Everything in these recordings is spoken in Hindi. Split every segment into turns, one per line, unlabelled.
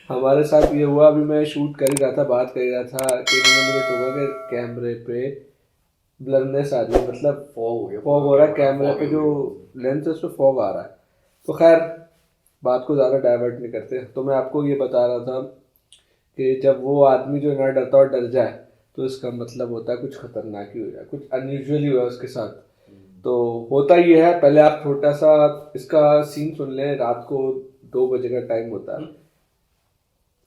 हमारे साथ ये हुआ, अभी मैं शूट कर ही रहा था, बात कर ही रहा था कि इन्होंने मुझे टोका कि कैमरे पे ब्लरनेस आ रही है, मतलब फॉग हो रहा है कैमरे पे, जो लेंस है उस पर फॉग आ रहा है। तो खैर बात को ज़्यादा डाइवर्ट नहीं करते, तो मैं आपको ये बता रहा था कि जब वो आदमी जो ना डरता और डर जाए तो इसका मतलब होता है कुछ खतरनाक ही हो जाए, कुछ अनयूजुअली हुआ उसके साथ। तो होता ये है, पहले आप छोटा सा इसका सीन सुन लें। रात को 2 बजे का टाइम होता है,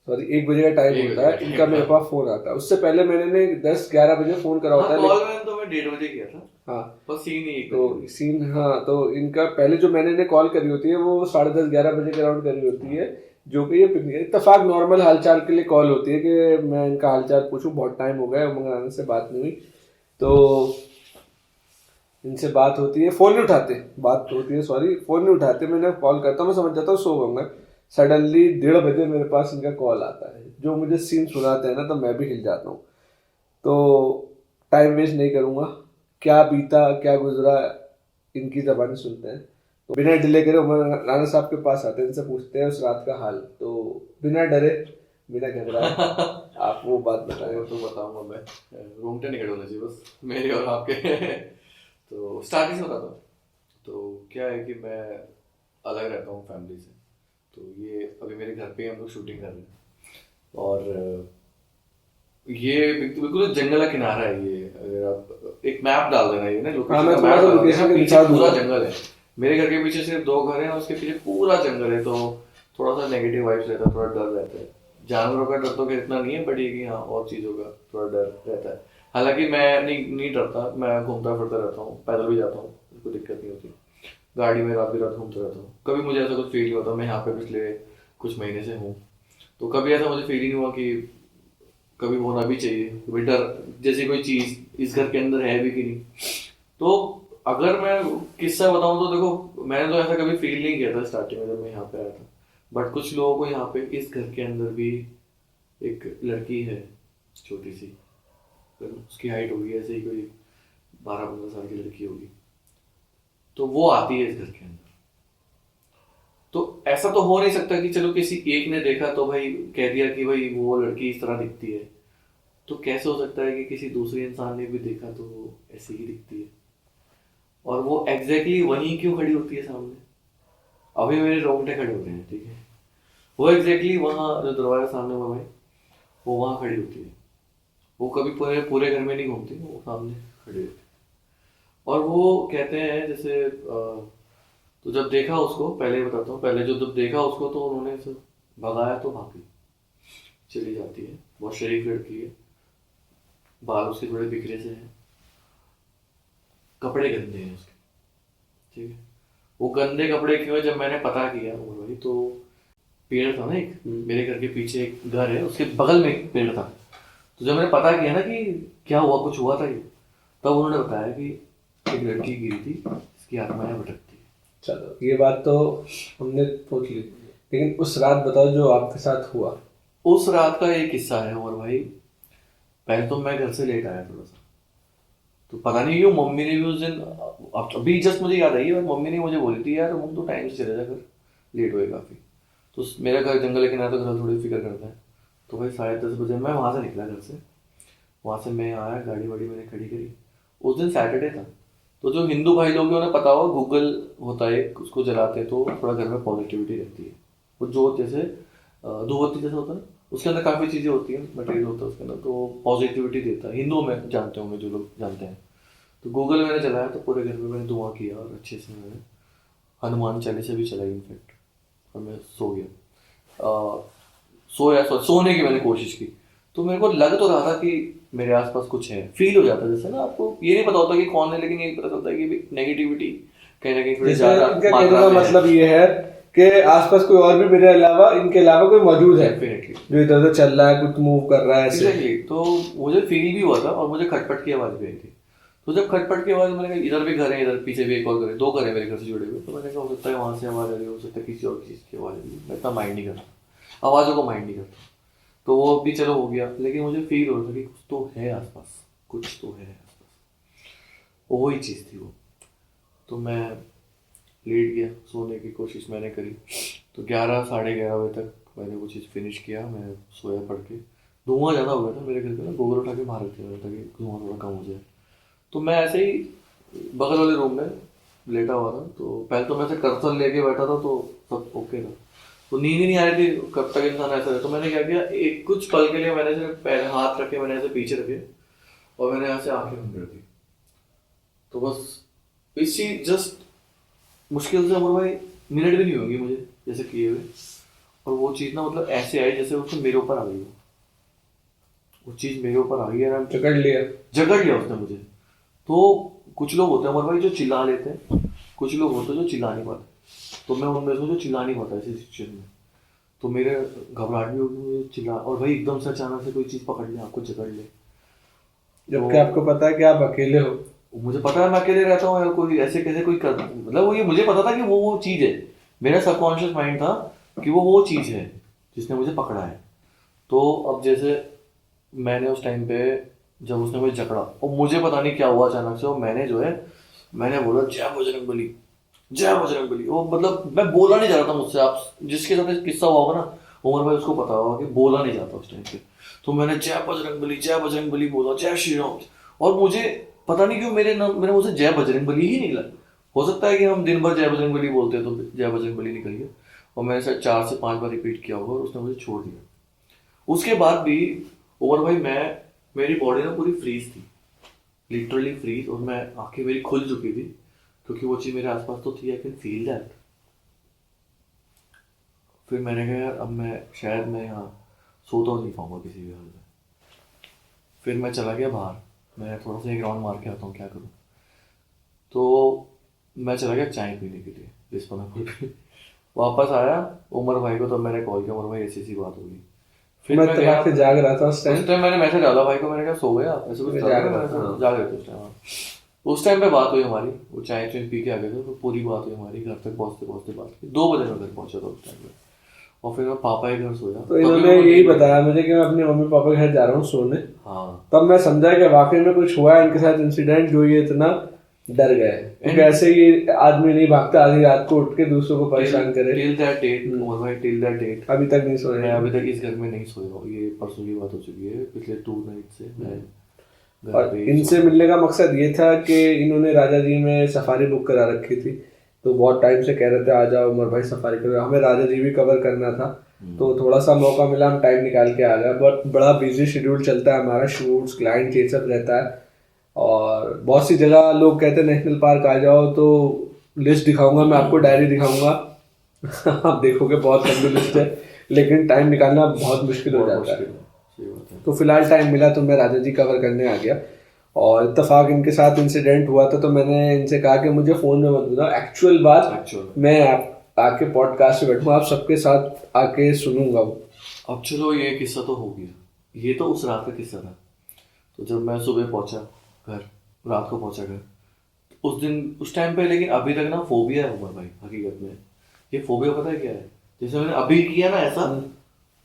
सॉरी 1 बजे का टाइम होता है, इनका मेरे पास फोन आता है। उससे पहले मैंने 10-11 बजे फोन करा होता है।
कॉल मैंने तो मैं 1:30 किया था।
हाँ
बस सीन ही
तो सीन, हाँ तो इनका पहले जो मैंने कॉल करी होती है वो 10:30-11 बजे के अराउंड करी होती है, जो कि ये इत्तेफाक नॉर्मल हालचाल के लिए कॉल होती है कि मैं इनका हालचाल पूछूं, बहुत टाइम हो गया मंगलाना से बात नहीं हुई। तो इनसे बात होती है, फ़ोन नहीं उठाते, बात होती है सॉरी फ़ोन नहीं उठाते, मैंने कॉल करता हूँ, मैं समझ जाता हूँ सो गए। सडनली 1:30 बजे मेरे पास इनका कॉल आता है, जो मुझे सीन सुनाते हैं ना तो मैं भी हिल जाता हूँ। तो टाइम वेस्ट नहीं करूँगा, क्या बीता क्या गुजरा इनकी ज़बानी सुनते हैं। तो बिना डिले करे उमर राना साहब के पास आते हैं, इनसे पूछते हैं उस रात का हाल। तो बिना डरे बिना घबराए आप वो बात बताएं।
तो बताऊंगा मैं, रोंगटे नहीं खड़े होने चाहिए बस मेरे और आपके। तो स्टार्टिंग से बताता हूँ। तो क्या है कि मैं अलग रहता हूँ फैमिली से। तो ये अभी मेरे घर पे ही हम लोग शूटिंग कर रहे हैं। और ये बिल्कुल जंगल का किनारा है ये। अगर आप एक मैप डाल देना, ये ना
हाँ
लोकेशन
मैं
का
थोड़ा
मैप
सा
डाल
लोकेशन
देना,
के
पीछे
दिखा
पूरा
दूंगा।
जंगल है। मेरे घर के पीछे सिर्फ 2 घर हैं और उसके पीछे पूरा जंगल है। तो थोड़ा सा नेगेटिव वाइब्स रहता है, थोड़ा डर रहता है। जानवरों का डर तो खैर इतना नहीं है, बट ये कि हाँ और चीज़ों का थोड़ा डर रहता है। हालांकि मैं नहीं डरता, मैं घूमता फिरता रहता हूँ, पैदल भी जाता हूँ, कोई दिक्कत नहीं होती। गाड़ी में रात भी रात घूमता रहता हूँ। कभी मुझे ऐसा कुछ फील नहीं होता। मैं यहाँ पे पिछले कुछ महीने से हूँ, तो कभी ऐसा मुझे फील ही नहीं हुआ कि कभी होना भी चाहिए कि भाई डर जैसी कोई चीज इस घर के अंदर है भी कि नहीं। तो अगर मैं किस्सा बताऊं तो देखो, मैंने तो ऐसा कभी फील नहीं किया था स्टार्टिंग में जब मैं यहाँ पे आया था। बट कुछ लोगों को यहाँ पे इस घर के अंदर भी एक लड़की है छोटी सी, तो उसकी हाइट होगी ऐसे ही कोई 12-15 साल की लड़की होगी, तो वो आती है इस घर के अंदर। तो ऐसा तो हो नहीं सकता कि चलो किसी एक ने देखा तो भाई कह दिया कि भाई वो लड़की इस तरह दिखती है। तो कैसे हो सकता है कि किसी दूसरे इंसान ने भी देखा तो वो ऐसी ही दिखती है, और वो एग्जैक्टली वहीं क्यों खड़ी होती है सामने। अभी मेरे रोंगटे खड़े होते हैं, ठीक है। वो एग्जैक्टली वहाँ जो दरवाजा सामने हुआ भाई, वो वहाँ खड़ी होती है। वो कभी पूरे पूरे घर में नहीं घूमती, वो सामने खड़ी होती है। और वो कहते हैं जैसे तो जब देखा उसको, पहले ही बताता हूँ, पहले जो जब देखा उसको तो उन्होंने ऐसे भगाया तो भागी चली जाती है। बहुत शरीफ लड़की है, बाल उसके थोड़े बिखरे से हैं, कपड़े गंदे हैं उसके, ठीक है। वो गंदे कपड़े क्यों है, जब मैंने पता किया उमर भाई, तो पेड़ था ना एक, मेरे घर के पीछे एक घर है उसके बगल में एक पेड़ था। तो जब मैंने पता किया ना कि क्या हुआ, कुछ हुआ था ये, तब उन्होंने बताया कि एक लड़की गिरी थी, इसकी आत्माएं भटकती है।
चलो ये बात तो हमने सोच ली, लेकिन उस रात बताओ जो आपके साथ हुआ।
उस रात का एक किस्सा है उमर भाई। पहले तो मैं घर से लेट आया थोड़ा सा, तो पता नहीं क्यों मम्मी ने भी उस दिन, अब अभी जस्ट मुझे याद आई है, मम्मी ने मुझे बोली थी यार मम्मी तो टाइम से चले जा कर, लेट हुए काफ़ी। तो मेरा घर जंगल के किनारे, तो घर थोड़ी फिक्र करता है। तो भाई 10:30 बजे मैं वहाँ से निकला घर से। वहाँ से मैं आया, गाड़ी वाड़ी मैंने खड़ी करी। उस दिन सैटरडे था। तो जो हिंदू भाई लोग हैं उन्हें पता होगा, गूगल होता है एक, उसको जलाते हैं तो थोड़ा घर में पॉजिटिविटी रहती है। वो जो जैसे धूपबत्ती जैसा होता है ना, उसके अंदर काफ़ी चीज़ें होती हैं, मटेरियल होता है उसके अंदर, तो पॉजिटिविटी देता है। हिंदुओं में जानते होंगे जो लोग जानते हैं। तो गूगल मैंने चलाया तो पूरे घर में मैंने दुआ किया और अच्छे से मैंने हनुमान चालीसा भी चलाई इनफैक्ट, और मैं सो गया। सोने की मैंने कोशिश की। तो मेरे को लग तो रहा था कि मेरे आसपास कुछ है, फील हो जाता है जैसे ना, आपको ये नहीं पता होता कि कौन है, लेकिन ये पता चलता है कि नेगेटिविटी कहीं ना कहीं थोड़ी
जैसे
ज्यादा
इनका कहने
मात्रा
का
में है।
मतलब ये है कि आसपास कोई और भी मेरे अलावा, इनके अलावा कोई मौजूद है
डेफिनेटली,
जो इधर उधर चल रहा है, कुछ मूव कर रहा है ऐसे।
एग्जैक्टली। तो मुझे फील भी हुआ था और मुझे खटपट की आवाज भी आई थी। तो जब खटपट की आवाज, मैंने कहा इधर भी घर है, इधर पीछे भी एक और घर है, 2 घर है मेरे घर से जुड़े हुए। तो मैंने कहा हो सकता है वहां से आवाज आ रही हो सकता है किसी और चीज की आवाज आ रही है। मैं इतना माइंड नहीं करता, आवाजों को माइंड नहीं करता। तो वो भी चलो हो गया, लेकिन मुझे फील हो रहा था कि कुछ तो है आसपास, कुछ तो है आसपास। वही चीज़ थी वो। तो मैं लेट गया, सोने की कोशिश मैंने करी। तो 11 साढ़े 11 बजे तक मैंने वो चीज़ फिनिश किया, मैं सोया पढ़ के। धुआं ज़्यादा हो गया था मेरे घर पे ना, गोबर उठा के बाहर रख दिया ताकि धुआं थोड़ा कम हो जाए। तो मैं ऐसे ही बगल वाले रूम में लेटा हुआ था, तो पहले तो मैं ऐसे कर्सर लेके बैठा था तो सब ओके था, तो नींद ही नहीं आ रही थी, कब तक इंसान ऐसा रहे। तो मैंने क्या किया, एक कुछ पल के लिए मैंने सिर्फ पैर हाथ रखे, मैंने ऐसे पीछे रखे और मैंने ऐसे आंखें बंद कर दी। तो बस इसी जस्ट मुश्किल से अमर भाई मिनट भी नहीं होगी मुझे जैसे किए हुए, और वो चीज़ ना मतलब ऐसे आई जैसे उसने मेरे ऊपर आ गई हो, वो चीज़ मेरे ऊपर आ गई है ना,
जकड़ लिया।
जकड़ लिया उसने मुझे। तो कुछ लोग होते हैं अमर भाई जो चिल्ला लेते हैं, कुछ लोग होते हैं जो चिल्ला नहीं पाते, तो मैं उनमें से जो चिल्ला नहीं पाता ऐसी सिचुएशन में। तो मेरे घबराहट भी होगी, मुझे चिल्ला, और भाई एकदम से अचानक से कोई चीज़ पकड़ ले, आपको जकड़ ले,
जबकि आपको पता है कि आप अकेले हो।
मुझे पता है मैं अकेले रहता हूँ यार, कोई ऐसे कैसे कोई कर, मतलब वो ये मुझे पता था कि वो चीज़ है, मेरा सबकॉन्शियस माइंड था कि वो चीज़ है जिसने मुझे पकड़ा है। तो अब जैसे मैंने उस टाइम पे जब उसने मुझे जकड़ा और मुझे पता नहीं क्या हुआ अचानक से, और मैंने जो है मैंने बोला जय बजरंगबली, जय बजरंगबली। वो मतलब मैं बोला नहीं जा रहा था मुझसे, आप जिसके साथ ये किस्सा हुआ होगा ना उमर भाई उसको पता होगा कि बोला नहीं जाता उस टाइम पे। तो मैंने जय बजरंगबली बोला, जय श्री राम। और मुझे पता नहीं क्यों मेरे मुंह से जय बजरंगबली ही निकला। हो सकता है कि हम दिन भर जय बजरंगबली बोलते हैं तो जय बजरंगबली निकल गया, और मैंने शायद 4 से 5 बार रिपीट किया होगा और उसने मुझे छोड़ दिया। उसके बाद भी उमर भाई मेरी बॉडी ना पूरी फ्रीज थी, लिटरली फ्रीज, और मैं आंखें मेरी खुल चुकी थी क्योंकि वो चीज़ मेरे आसपास तो थी, आई कैन फील दैट। फिर मैंने कहा यार अब मैं यहाँ सोता नहीं पाऊंगा किसी भी हाल में। फिर मैं चला गया बाहर, मैं थोड़ा सा एक राउंड मार के आता हूँ क्या करूँ। तो मैं चला गया चाय पीने के लिए रिस्पना पे। वापस आया उमर भाई को, तब मैंने कॉल किया, उमर भाई ऐसी ऐसी बात होगी। फिर
मैं
मैं गया,
तब जाग रहा था उस टाइम।
मैंने मैसेज डाला भाई को, मैंने कहा सो गया ऐसे कुछ
जाग रहा था,
जाग रहे थे उस टाइम। उस टाइम पे बात हुई हमारी, वो चाय पी के आ गए थे, तो पूरी बात हुई हमारी, घर तक पहुँचते पहुँचते बात की। 2 बजे मैं घर पहुँचा था उस टाइम पे, और फिर मैं पापा के घर सोया।
तो इन्होंने यही बताया मुझे कि मैं अपने मम्मी पापा के घर जा रहा हूँ सोने।
हाँ,
तब मैं समझा कि वाकई में कुछ हुआ है इनके साथ इंसिडेंट, जो ये इतना डर गए, क्योंकि ऐसे ये आदमी नहीं भागता आधी रात को उठ के दूसरों को परेशान करे।
टिल दैट डेट उमर भाई, टिल दैट डेट
अभी तक नहीं सोए।
मैं अभी तक इस घर में नहीं सोया हूँ। ये परसों की बात हो चुकी है, पिछले 2 नाइट से मैं घर
और
पे ही
इनसे मिलने का मकसद ये था कि इन्होंने राजा जी में सफारी बुक करा रखी थी, तो बहुत टाइम से कह रहे थे आ जाओ उमर भाई सफारी करो, हमें राजा जी भी कवर करना था। तो थोड़ा सा मौका मिला, हम टाइम निकाल के आ गए। बट बड़ा बिजी शेड्यूल चलता है हमारा, शूट्स क्लाइंट ये सब रहता है, और बहुत सी जगह लोग कहते हैं नेशनल पार्क आ जाओ, तो लिस्ट दिखाऊंगा मैं आपको, डायरी दिखाऊंगा। आप देखोगे बहुत लंबी लिस्ट है, लेकिन टाइम निकालना बहुत मुश्किल हो जाता है।
सही बात है।
तो फिलहाल टाइम मिला तो मैं राजा जी कवर करने आ गया, और इत्तेफाक इनके साथ इंसिडेंट हुआ था, तो मैंने इनसे कहा कि मुझे फ़ोन में मत बताओ, एक्चुअल बात
एक्चुअल
मैं आके पॉडकास्ट पे बैठूँ, आप सबके साथ आके सुनूंगा वो।
अब चलो ये किस्सा तो हो गया, ये तो उस रात का किस्सा था। तो जब मैं सुबह पहुंचा घर, रात को पहुंचा घर, उस दिन उस टाइम पे, लेकिन अभी तक ना फोबिया है उमर भाई हकीकत में। ये फोबिया पता है क्या है? जैसे मैंने अभी किया ना ऐसा,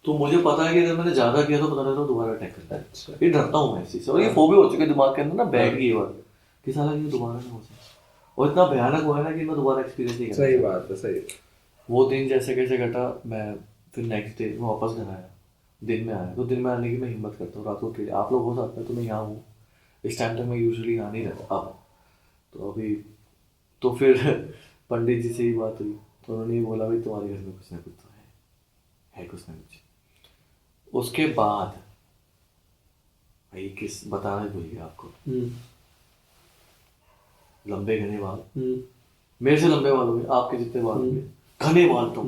तो मुझे पता है कि अगर मैंने ज्यादा किया तो पता रहता दोबारा अटैक करता है।
अच्छा।
ये डरता हूँ मैं इस चीज से, और ये फोबिया हो चुकी है दिमाग के अंदर ना, बैठ गई है बात कि साला ये दोबारा ना हो जाए, और इतना भयानक हुआ है ना कि मैं दोबारा एक्सपीरियंस नहीं करता।
सही बात है, सही।
वो दिन जैसे कैसे घटा, मैं फिर नेक्स्ट डे मैं वापस घर आया, दिन में आया। तो दिन में आने की मैं हिम्मत करता हूँ, रात को अकेले, आप लोग हो सकता है तो मैं यहाँ हूँ, इस टाइम तक मैं यूजुअली यहाँ नहीं रहता अब। तो अभी तो फिर पंडित जी से ही बात हुई, तो उन्होंने ये बोला भाई तुम्हारे घर में कुछ ना कुछ तो है कुछ ना कुछ। उसके बाद भाई किस बताना भूल गया आपको, लंबे घने बाल, मेरे से लंबे बाल हो गए, आपके जितने बाल हो गए, घने बाल, तो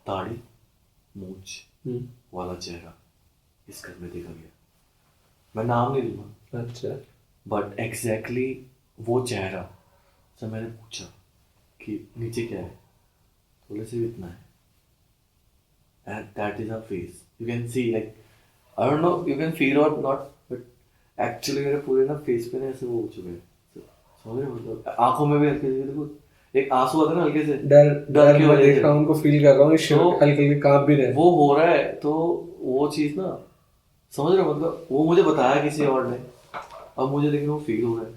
दाढ़ी मूछ वाला चेहरा इस घर में देखा गया। मैं नाम नहीं लूंगा,
अच्छा।
बट एग्जैक्टली वो चेहरा। जब मैंने पूछा कि नीचे क्या है, बोले सिर्फ इतना है, and that is her face. You can see, like, I don't know, you can feel or not, but actually मेरे पूरे ना फेस पे ना ऐसे वो हो चुके हैं, समझ रहे हो? मतलब आंखों में भी हल्के से देखो एक आंसू आता है ना हल्के से,
डर
की
मैं
वजह
देख
से
रहा हूँ, उनको फील कर रहा हूँ,
तो
हल्के हल्के कांप भी रहे।
वो हो रहा है। तो वो चीज़ ना, समझ रहे हो, मतलब वो मुझे बताया किसी और ने, अब मुझे लेकिन वो फील हो रहा है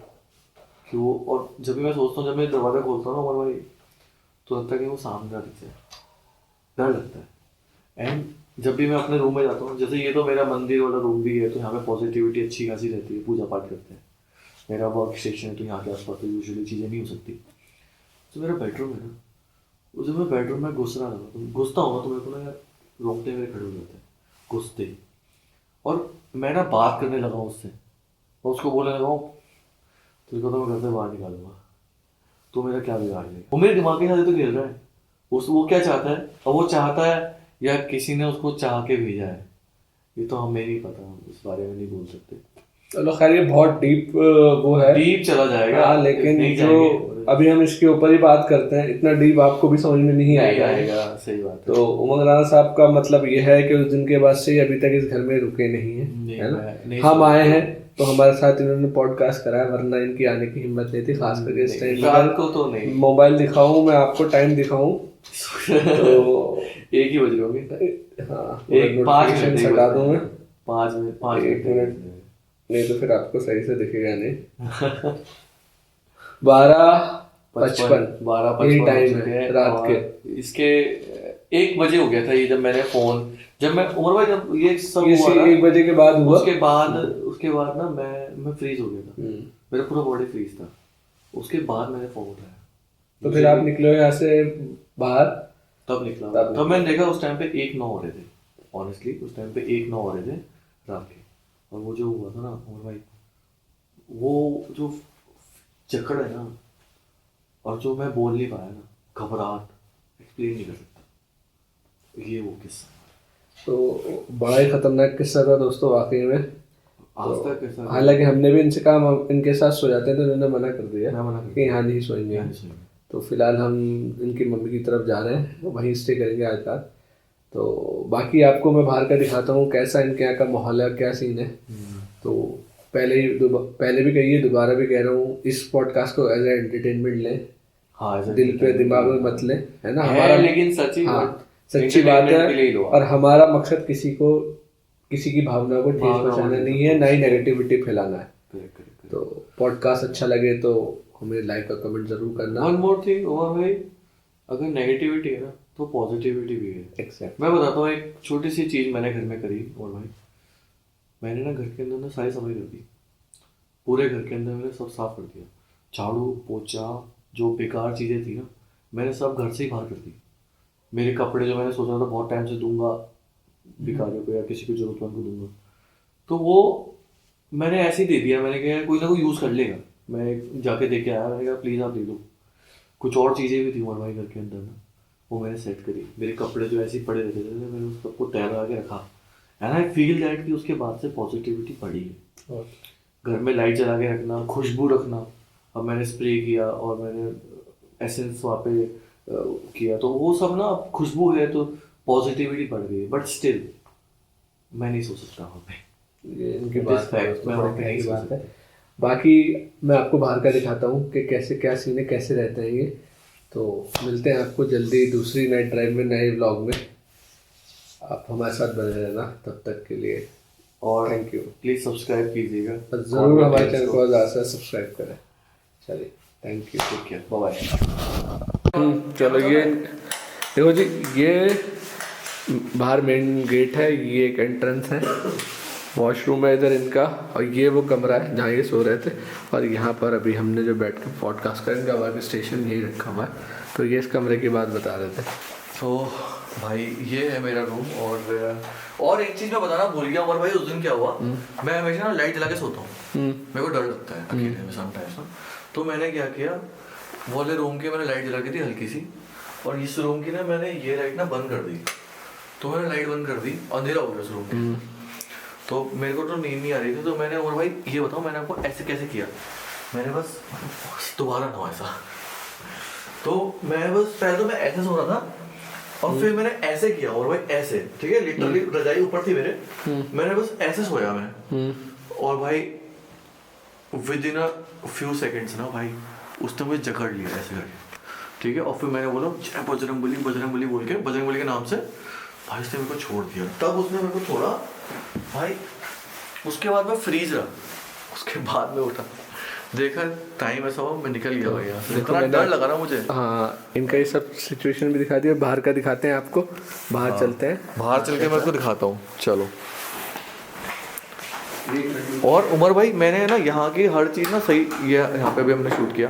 कि वो, और जब भी मैं सोचता हूँ, जब मैं दरवाजा खोलता हूँ ना उमर भाई, तो लगता है कि वो सामने दिखता है, डर लगता है। एंड जब भी मैं अपने रूम में जाता हूँ, जैसे ये तो मेरा मंदिर वाला रूम भी है, तो यहाँ पे पॉजिटिविटी अच्छी खासी रहती है, पूजा पाठ करते हैं। मेरा वर्क स्टेशन है, तो यहाँ के आसपास तो यूजुअली चीज़ें नहीं हो सकती। तो मेरा बेडरूम है ना, वो जब मैं बेडरूम में घुसता हूँ ना, तो मेरे को ना यार रोंगटे मेरे खड़े हो जाते हैं घुसते ही। और मैं ना बात करने लगा हूँ उससे, और उसको बोलने लगा हूँ तेरे को तो मैं घर से बाहर निकालूंगा, तो मेरा क्या बिगाड़ लेगा। वो मेरे दिमाग के साथ तो खेल रहा है। वो क्या चाहता है, और वो चाहता है या किसी ने उसको चाह के भेजा है, ये तो हमें नहीं पता, हम इस बारे में नहीं बोल सकते।
चलो खैर, ये बहुत डीप वो है,
डीप चला जाएगा।
हाँ, लेकिन
नहीं
जो
जाएंगे।
अभी हम इसके ऊपर ही बात करते हैं, इतना डीप आपको भी समझ में नहीं आएगा।
सही बात है।
तो उमंग राणा साहब का मतलब ये है कि उस दिन के बाद से अभी तक इस घर में रुके नहीं है, है ना। हम आए हैं तो हमारे साथ इन्होंने पॉडकास्ट कराया, वरना इनकी आने की हिम्मत नहीं थी, खास करके इस टाइम
रात को तो नहीं।
मोबाइल दिखाऊं मैं आपको, टाइम दिखाऊं तो
1 ही बज रहे होंगे।
हाँ,
5
मिनट हटा दूं मैं,
5 मिनट
नहीं तो फिर आपको सही से दिखेगा नहीं। 12:55 यही टाइम है रात के।
इसके 1 बजे हो गया था ये, जब मैं उमर भाई जब ये सब हुआ ना,
1 बजे के बाद हुआ।
उसके बाद ना मैं फ्रीज हो गया था, मेरा पूरा बॉडी फ्रीज था। उसके बाद मैंने फोन उठाया,
तो फिर आप निकले यहाँ से बाहर?
तब निकला, तब मैंने देखा उस टाइम पे 1:09 हो रहे थे। ऑनेस्टली उस टाइम पे 1:09 हो रहे थे रात के। और वो जो हुआ था ना उमर भाई, वो जो जकड़ है ना, और जो मैं बोल नहीं पाया ना, घबराहट, एक्सप्लेन नहीं कर सकता। ये वो किस्सा
तो बड़ा ही खतरनाक किस्सा था दोस्तों, वाकई में।
आज तक ऐसा,
हालांकि हमने भी इनसे कहा हम इनके साथ सो जाते हैं, तो इन्होंने मना कर दिया कि यहाँ नहीं सोएंगे। तो फिलहाल हम इनकी मम्मी की तरफ जा रहे हैं, वहीं स्टे करेंगे आज रात। तो बाकी आपको मैं बाहर का दिखाता हूँ कैसा इनके यहाँ का माहौल है, क्या सीन है। तो पहले भी कहिए, दोबारा भी कह रहा हूँ, इस पॉडकास्ट को एज ए एंटरटेनमेंट लें,
हाँ,
दिल पे दिमाग में मत लें, है ना। हमारा
लेकिन सच्ची
बात है, और हमारा मकसद किसी की भावना को ठेस पहुंचाना नहीं है, ना ही नेगेटिविटी फैलाना है। तो पॉडकास्ट अच्छा लगे तो हमें लाइक और कमेंट जरूर करना।
वन मोर थिंग ओवर भाई, अगर नेगेटिविटी है ना तो पॉजिटिविटी भी है।
एक्सेक्ट।
मैं बताता हूँ एक छोटी सी चीज मैंने घर में करी। और भाई मैंने ना घर के अंदर ना सारी सफाई कर दी, पूरे घर के अंदर मैंने सब साफ कर दिया, झाड़ू पोछा, जो बेकार चीजें थी ना मैंने सब घर से ही बाहर कर दी। मेरे कपड़े जो मैंने सोचा था बहुत टाइम से दूंगा भिखारियों को या किसी को जरूरतमंद को दूंगा, तो वो मैंने ऐसे ही दे दिया। मैंने कहा कोई ना कोई यूज़ कर लेगा। मैं जाके दे के आया, मैंने कहा प्लीज़ आप दे दो। कुछ और चीज़ें भी थी उमर भाई घर के अंदर ना, वो मैंने सेट करी। मेरे कपड़े जो ऐसे ही पड़े रहते थे मैंने उस सबको तय लगा के रखा। एंड आई फील दैट कि उसके बाद से पॉजिटिविटी बढ़ी है। घर में लाइट जला के रखना, खुशबू रखना। अब मैंने स्प्रे किया और मैंने एसेंस वहाँ पे किया, तो वो सब ना खुशबू है तो पॉजिटिविटी बढ़ गई। बट स्टिल मैं नहीं सो सकता वहाँ पे,
ये इनकी बात है,
मैं वहाँ पे नहीं
बात है। बाकी मैं आपको बाहर का दिखाता हूँ कि कैसे क्या सीन है, कैसे रहते हैं ये। तो मिलते हैं आपको जल्दी दूसरी नाइट ड्राइव में, नए व्लॉग में। आप हमारे साथ बने रहना तब तक के लिए, और थैंक यू।
प्लीज़ सब्सक्राइब कीजिएगा,
ज़रूर हमारे चैनल को ज़्यादा से सब्सक्राइब करें। चलिए, thank you,
take care, bye bye.
चलो, ये देखो जी, ये बाहर मेन गेट है, ये एक एंट्रेंस है, वॉशरूम है इधर इनका, और ये वो कमरा है जहाँ ये सो रहे थे। और यहाँ पर अभी हमने जो बैठ के पॉडकास्ट करें, इनका वर्क स्टेशन यही रखा हुआ है। तो ये इस कमरे की बात बता रहे थे।
तो भाई ये है मेरा रूम। और एक चीज़ मैं बताना भूल गया उमर भाई, उस दिन क्या हुआ, मैं हमेशा ना लाइट जला के सोता हूँ। मेरे को डर लगता है अकेले में समटाइम्स ना। तो मैंने क्या किया, वो वाले रूम की मैंने लाइट जला के दी हल्की सी, और इस रूम की ना मैंने ये लाइट ना बंद कर दी। तो मैंने लाइट बंद कर दी, अंधेरा हो गया उस रूम में। तो मेरे को तो नींद नहीं आ रही थी, तो मैंने और भाई ये बताओ मैंने आपको ऐसे कैसे किया, मैंने बस दोबारा ना ऐसा, तो मैं बस पहले तो मैं ऐसे सो रहा था, और फिर मैंने ऐसे किया और भाई ऐसे, ठीक है, लिटरली रजाई ऊपर थी मेरे, मैंने बस ऐसे सोया मैं। और भाई with in a few seconds ना भाई उसने मुझे जकड़ लिया ऐसे करके, ठीक है। और फिर मैंने बोला जय बजरंगबली बोल के, बजरंगबली के नाम से भाई उसने मेरे को छोड़ दिया। तब उसने मेरे को छोड़ा भाई, उसके बाद मैं फ्रीज रहा, उसके बाद में उठा देखा टाइम ऐसा हुआ मैं निकल गया भाई यहाँ से,
देखो
इतना
मैंने-
डर लगा ना मुझे।
हाँ, इनका ये सब सिचुएशन भी दिखा दिया, बाहर का दिखाते हैं आपको, बाहर चलते हैं।
बाहर चल के मैं आपको दिखाता हूँ, चलो। और उमर भाई मैंने ना यहाँ की हर चीज़ ना सही, ये यहाँ पे भी हमने शूट किया।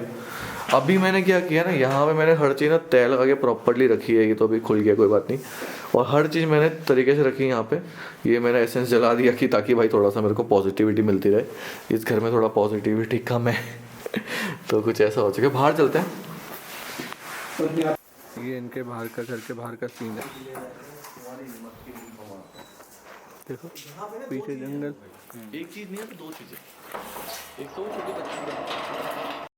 अभी मैंने क्या किया ना, यहाँ पे मैंने हर चीज़ ना तेल लगा के प्रॉपरली रखी है। ये तो अभी खुल गया, कोई बात नहीं। और हर चीज़ मैंने तरीके से रखी है यहाँ पे। ये मैंने एसेंस जला दिया कि ताकि भाई थोड़ा सा मेरे को पॉजिटिविटी मिलती रहे। इस घर में थोड़ा पॉजिटिविटी कम है तो कुछ ऐसा हो चुका है। बाहर चलते हैं।
ये इनके बाहर का, घर के बाहर का सीन है। देखो पीछे जंगल।
एक चीज़ नहीं है तो दो चीज़ें। एक तो छोटी बच्ची